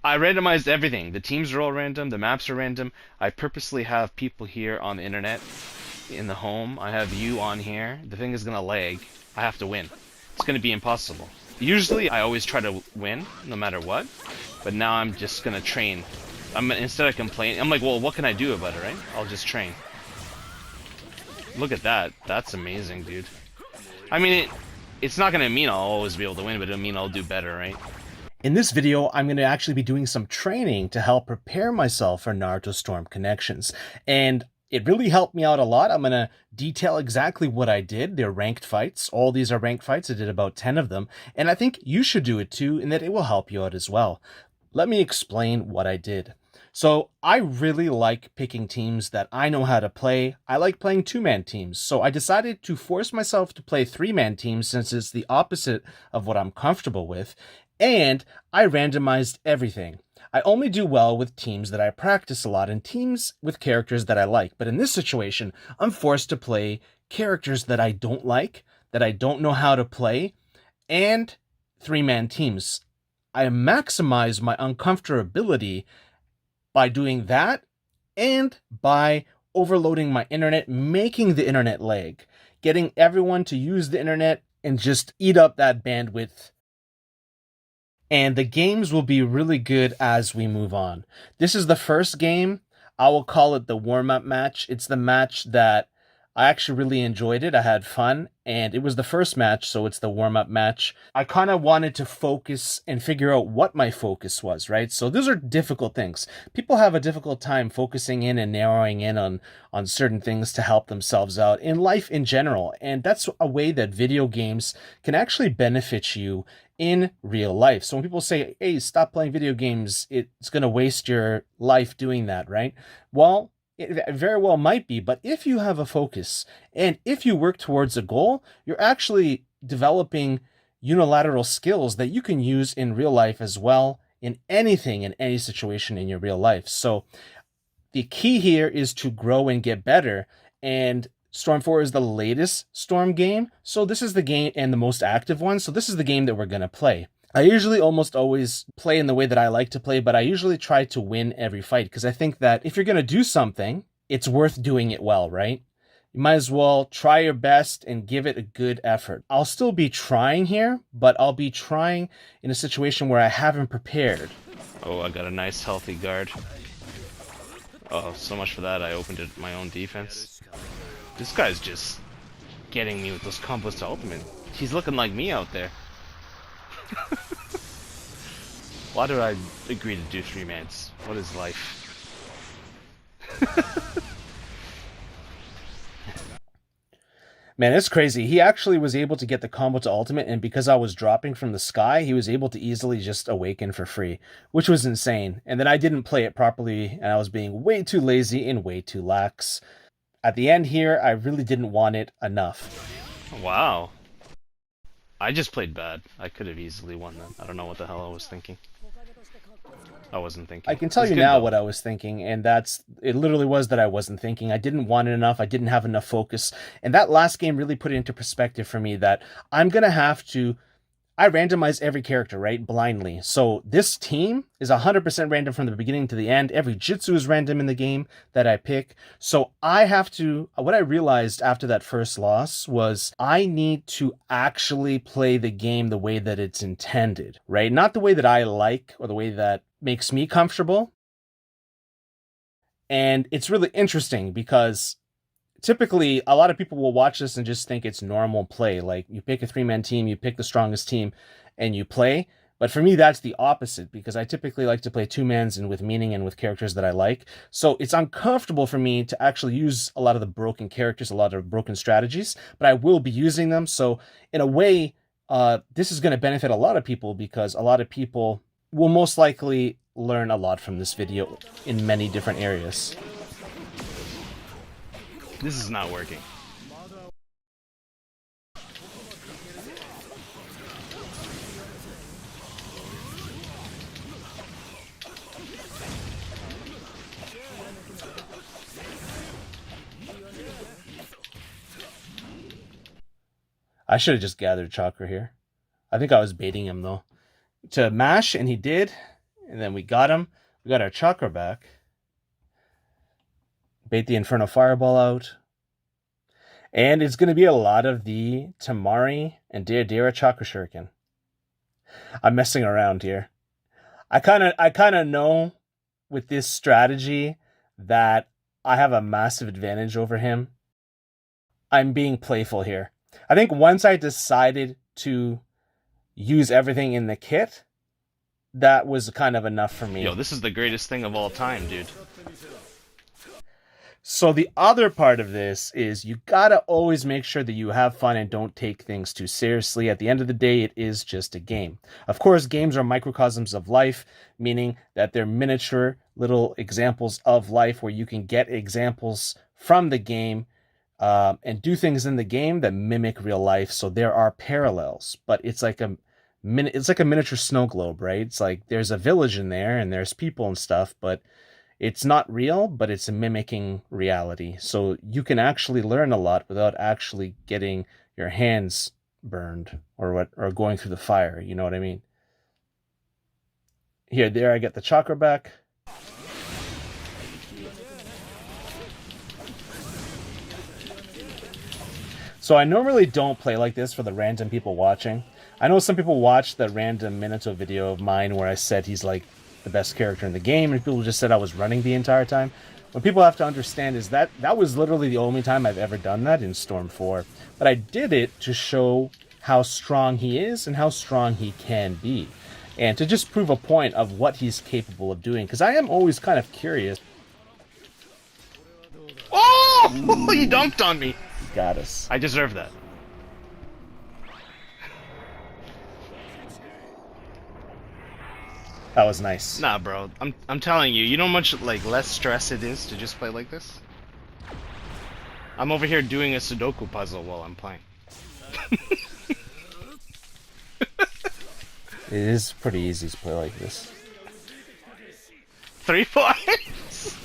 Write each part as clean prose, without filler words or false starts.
I randomized everything. The teams are all random. The maps are random. I purposely have people here on the internet in the home. I have you on here. The thing is gonna lag. I have to win. It's gonna be impossible. Usually, I always try to win, no matter what. But now I'm just gonna train. Instead of complaining, I'm like, well, what can I do about it, right? I'll just train. Look at that. That's amazing, dude. I mean, it's not gonna mean I'll always be able to win, but it'll mean I'll do better, right? In this video, I'm going to actually be doing some training to help prepare myself for Naruto Storm Connections. And it really helped me out a lot. I'm going to detail exactly what I did. They're ranked fights. All these are ranked fights. I did about 10 of them. And I think you should do it too, and that it will help you out as well. Let me explain what I did. So I really like picking teams that I know how to play. I like playing two-man teams. So I decided to force myself to play three-man teams since it's the opposite of what I'm comfortable with. And I randomized everything. I only do well with teams that I practice a lot and teams with characters that I like. But in this situation, I'm forced to play characters that I don't like, that I don't know how to play, and three-man teams. I maximize my uncomfortability by doing that and by overloading my internet, making the internet lag, getting everyone to use the internet and just eat up that bandwidth. And the games will be really good as we move on. This is the first game. I will call it the warm-up match. It's the match that I actually really enjoyed it. I had fun, and it was the first match, so it's the warm-up match. I kind of wanted to focus and figure out what my focus was, right? So those are difficult things. People have a difficult time focusing in and narrowing in on certain things to help themselves out in life in general. And that's a way that video games can actually benefit you in real life. So when people say, hey, stop playing video games, it's going to waste your life doing that, right? Well, it very well might be, but if you have a focus and if you work towards a goal, you're actually developing unilateral skills that you can use in real life as well, in anything, in any situation in your real life. So the key here is to grow and get better. And Storm 4 is the latest Storm game. So this is the game and the most active one. So this is the game that we're going to play. I usually almost always play in the way that I like to play, but I usually try to win every fight because I think that if you're going to do something, it's worth doing it well, right? You might as well try your best and give it a good effort. I'll still be trying here, but I'll be trying in a situation where I haven't prepared. Oh, I got a nice healthy guard. Oh, so much for that. I opened it my own defense. This guy's just getting me with those combos to ultimate. He's looking like me out there. Why do I agree to do three-mans? What is life? Man, it's crazy. He actually was able to get the combo to ultimate, and because I was dropping from the sky, he was able to easily just awaken for free, which was insane. And then I didn't play it properly, and I was being way too lazy and way too lax. At the end here, I really didn't want it enough. Wow. I just played bad. I could have easily won that. I don't know what the hell I was thinking. I wasn't I thinking. can tell He's you good now though. what I was thinking, and it literally was that I wasn't thinking. I didn't want it enough. I didn't have enough focus. And that last game really put it into perspective for me that I'm going to have to I randomize every character, right? Blindly. So this team is 100% random from the beginning to the end. Every jutsu is random in the game that I pick. So I have to, what I realized after that first loss was I need to actually play the game the way that it's intended, right? Not the way that I like or the way that makes me comfortable. And it's really interesting because typically a lot of people will watch this and just think it's normal play. Like you pick a three-man team, you pick the strongest team, and you play. But for me, that's the opposite because I typically like to play two-mans and with meaning and with characters that I like. So it's uncomfortable for me to actually use a lot of the broken characters, a lot of broken strategies, but I will be using them. So in a way, this is going to benefit a lot of people because a lot of people will most likely learn a lot from this video in many different areas. This is not working. I should have just gathered chakra here. I think I was baiting him though to mash, and he did, And then we got him. We got our chakra back. Bait the Inferno Fireball out. And it's going to be a lot of the Tamari and Deodara Chakra Shuriken. I'm messing around here. I kind of know with this strategy that I have a massive advantage over him. I'm being playful here. I think once I decided to use everything in the kit, that was kind of enough for me. Yo, this is the greatest thing of all time, dude. So the other part of this is you gotta always make sure that you have fun and don't take things too seriously. At the end of the day, it is just a game. Of course, games are microcosms of life, meaning that they're miniature little examples of life where you can get examples from the game and do things in the game that mimic real life. So there are parallels, but it's like a miniature snow globe, right? It's like there's a village in there and there's people and stuff, but it's not real, but it's mimicking reality. So you can actually learn a lot without actually getting your hands burned or going through the fire. You know what I mean? There, I get the chakra back. So I normally don't play like this for the random people watching. I know some people watch the random Minato video of mine where I said he's like the best character in the game, and people just said I was running the entire time. What people have to understand is that was literally the only time I've ever done that in Storm 4. But I did it to show how strong he is and how strong he can be. And to just prove a point of what he's capable of doing. Because I am always kind of curious. Oh! You dunked on me! Got us. I deserve that. That was nice. Nah, bro. I'm telling you, you know how much like less stress it is to just play like this? I'm over here doing a Sudoku puzzle while I'm playing. It is pretty easy to play like this. 3 points?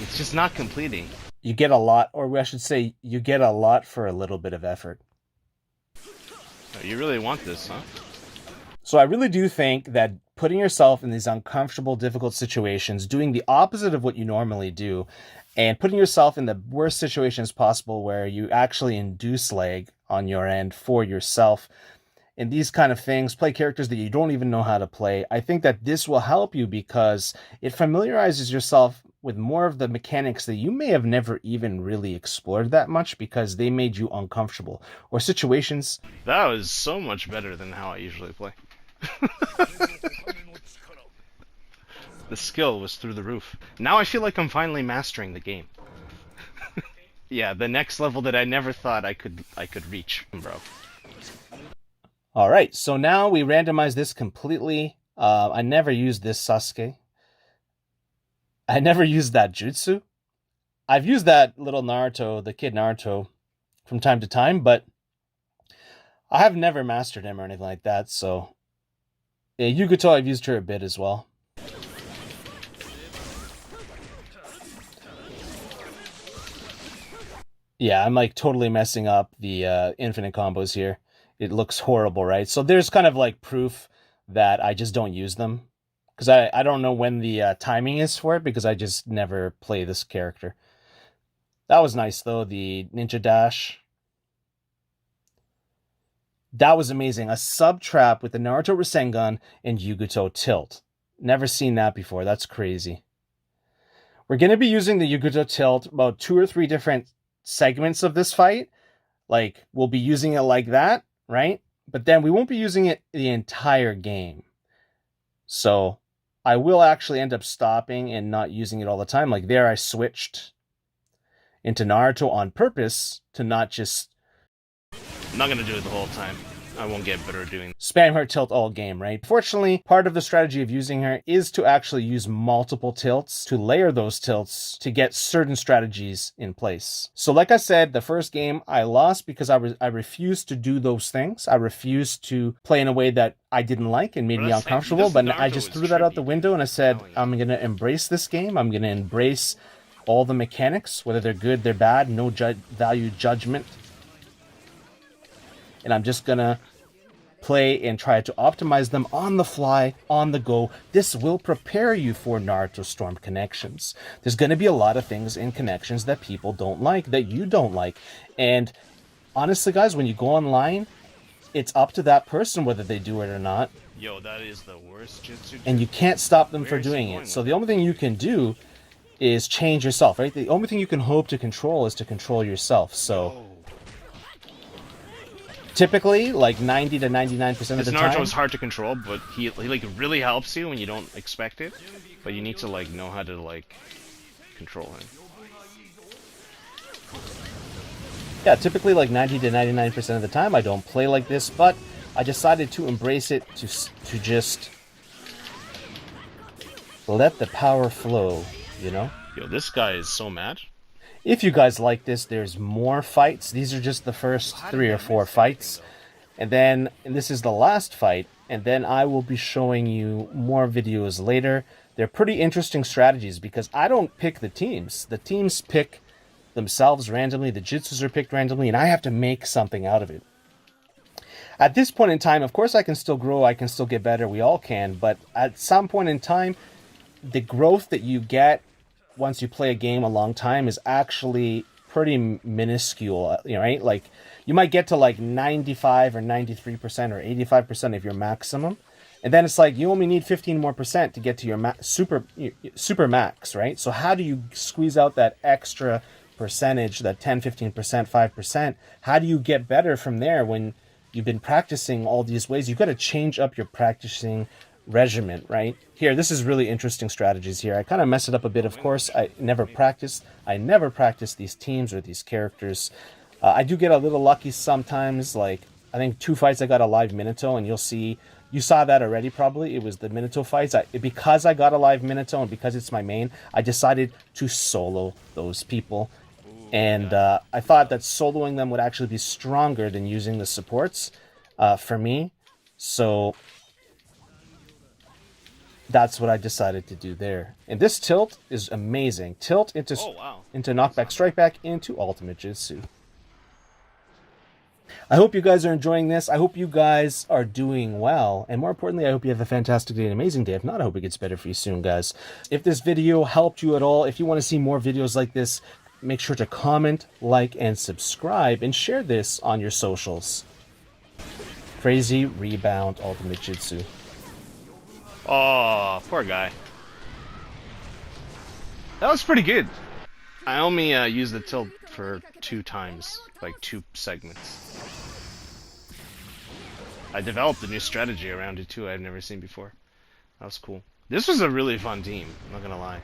It's just not completing. You get a lot, or I should say, you get a lot for a little bit of effort. Oh, you really want this, huh? So I really do think that putting yourself in these uncomfortable, difficult situations, doing the opposite of what you normally do, and putting yourself in the worst situations possible where you actually induce lag on your end for yourself, and these kind of things, play characters that you don't even know how to play, I think that this will help you because it familiarizes yourself with more of the mechanics that you may have never even really explored that much because they made you uncomfortable, or situations. That was so much better than how I usually play. The skill was through the roof. Now I feel like I'm finally mastering the game. Yeah, the next level that I never thought I could reach, bro. Alright, so now we randomize this completely. I never used this Sasuke. I never used that jutsu. I've used that little Naruto, the kid Naruto, from time to time, but I have never mastered him or anything like that, so... Yeah, Yugato, I've used her a bit as well. Yeah, I'm like totally messing up the infinite combos here. It looks horrible, right? So there's kind of like proof that I just don't use them. Because I don't know when the timing is for it, because I just never play this character. That was nice, though, the Ninja Dash. That was amazing. A sub-trap with the Naruto Rasengan and Yugato tilt. Never seen that before. That's crazy. We're going to be using the Yugato tilt about 2 or 3 different segments of this fight. Like, we'll be using it like that, right? But then we won't be using it the entire game. So I will actually end up stopping and not using it all the time. Like there I switched into Naruto on purpose to not just... I'm not gonna do it the whole time. I won't get better at doing spam her tilt all game, right? Fortunately, part of the strategy of using her is to actually use multiple tilts, to layer those tilts, to get certain strategies in place. So like I said, the first game I lost because I refused to do those things. I refused to play in a way that I didn't like and made me uncomfortable, but I just threw that out the window and I said, I'm going to embrace this game. I'm going to embrace all the mechanics, whether they're good, they're bad, no value judgment. And I'm just gonna play and try to optimize them on the fly, on the go. This will prepare you for Naruto Storm connections. There's going to be a lot of things in connections that people don't like, that you don't like. And honestly, guys, when you go online, it's up to that person whether they do it or not. Yo, that is the worst jutsu. And you can't stop them for Where is he doing going it. So with the only thing you can do is change yourself, right? The only thing you can hope to control is to control yourself. So Oh. typically, like 90 to 99% of the Naruto time, is hard to control, but he like really helps you when you don't expect it. But you need to like know how to like control him. yeah, typically like 90 to 99% of the time, I don't play like this, but I decided to embrace it, to just let the power flow, you know? Yo, this guy is so mad. If you guys like this, there's more fights. These are just the first 3 or 4 fights. And this is the last fight, and then I will be showing you more videos later. They're pretty interesting strategies because I don't pick the teams. The teams pick themselves randomly, the jutsus are picked randomly, and I have to make something out of it. At this point in time, of course I can still grow, I can still get better, we all can, but at some point in time, the growth that you get once you play a game a long time is actually pretty minuscule, right? Like, you might get to like 95 or 93% or 85% of your maximum, and then it's like you only need 15 more percent to get to your super max, right? So how do you squeeze out that extra percentage, that 10, 15%, 5%? How do you get better from there when you've been practicing all these ways? You've got to change up your practicing regimen, right? Here, this is really interesting strategies here. I kind of mess it up a bit, of course. I never practice these teams or these characters. I do get a little lucky sometimes. Like, I think 2 fights I got a live Minato, and you saw that already probably. It was the Minato fights. Because I got a live Minato and because it's my main, I decided to solo those people. And I thought that soloing them would actually be stronger than using the supports for me. So that's what I decided to do there. And this tilt is amazing. Tilt into knockback, strike back, into ultimate jutsu. I hope you guys are enjoying this. I hope you guys are doing well. And more importantly, I hope you have a fantastic day, an amazing day. If not, I hope it gets better for you soon, guys. If this video helped you at all, if you want to see more videos like this, make sure to comment, like, and subscribe, and share this on your socials. Crazy Rebound Ultimate Jutsu. Oh, poor guy. That was pretty good. I only used the tilt for 2 times, like 2 segments. I developed a new strategy around it too I've never seen before. That was cool. This was a really fun team, I'm not gonna lie.